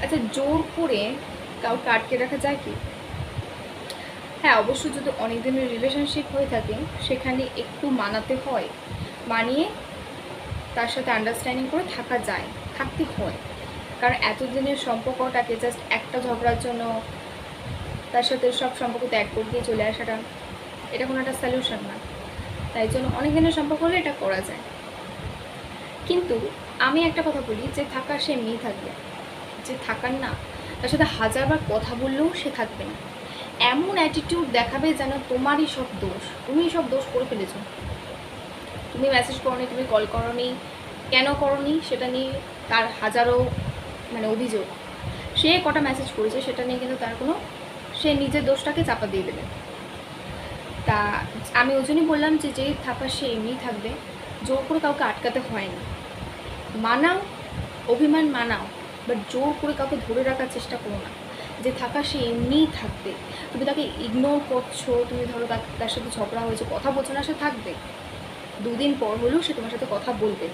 আচ্ছা, জোর করে কাউকে আটকে রাখা যায় কি? হ্যাঁ, অবশ্যই যদি অনেক দিনের রিলেশনশিপ হয়ে থাকে সেখানে একটু মানাতে হয়, মানিয়ে তার সাথে আন্ডারস্ট্যান্ডিং করে থাকা যায়, থাকতে হয়। কারণ এতদিনের সম্পর্কটাকে জাস্ট একটা ঝগড়ার জন্য তার সাথে সব সম্পর্ক ত্যাগ করে দিয়ে চলে আসাটা, এটা কোনো একটা সলিউশন না। তাই জন্য অনেক দিনের সম্পর্ক হলে এটা করা যায়। কিন্তু আমি একটা কথা বলি, যে থাকার সে এমনিই থাকবে, যে থাকার না, তার সাথে হাজারবার কথা বললেও সে থাকবে না। এমন অ্যাটিটিউড দেখাবে যেন তোমারই সব দোষ, তুমিই সব দোষ করে ফেলেছো। তুমি মেসেজ করোনি, তুমি কল করোনি, কেন করোনি সেটা নিয়ে তার হাজারো অভিযোগ। সে কটা মেসেজ করেছে সেটা নিয়ে কিন্তু তার কোনো, সে নিজের দোষটাকে চাপা দিয়ে দেবে। তা আমি ওই জন্যই বললাম যে যে থাকার সে এমনিই থাকবে, জোর করে কাউকে আটকাতে হয় না। মানাও, অভিমান মানাও, বাট জোর করে কাউকে ধরে রাখার চেষ্টা করো না। যে থাকা সে এমনিই থাকবে, তুমি তাকে ইগনোর করছো, তুমি ধরো তার সাথে ঝগড়া হয়েছে, কথা বলছো না, সে থাকবে, দুদিন পর হলেও সে তোমার সাথে কথা বলবে।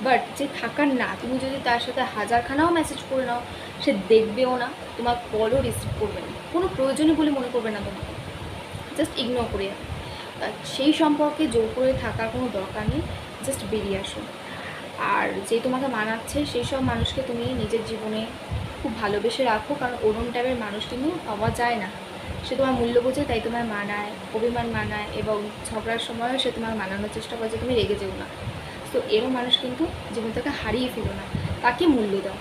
বাট যে থাকার না, তুমি যদি তার সাথে হাজারখানাও মেসেজ করে নাও, সে দেখবেও না, তোমার কলও রিসিভ করবে না, কোনো প্রয়োজনই বলে মনে করবে না তোমাকে, জাস্ট ইগনোর করে যাবে। সেই সম্পর্কে জোর করে থাকার কোনো দরকার নেই, জাস্ট বেরিয়ে আসো। আর যে তোমাকে মানাচ্ছে সেই সব মানুষকে তুমি নিজের জীবনে খুব ভালোবেসে রাখো, কারণ ওরম টাইপের মানুষ কিন্তু পাওয়া যায় না। সে তোমার মূল্য বোঝে, তাই তোমার মানায়, অভিমান মানায়, এবং ঝগড়ার সময়ও সে তোমার মানানোর চেষ্টা করে যে তুমি রেগে যেও না। তো এরম মানুষ কিন্তু জীবন থেকে হারিয়ে ফেলো না, তাকে মূল্য দাও।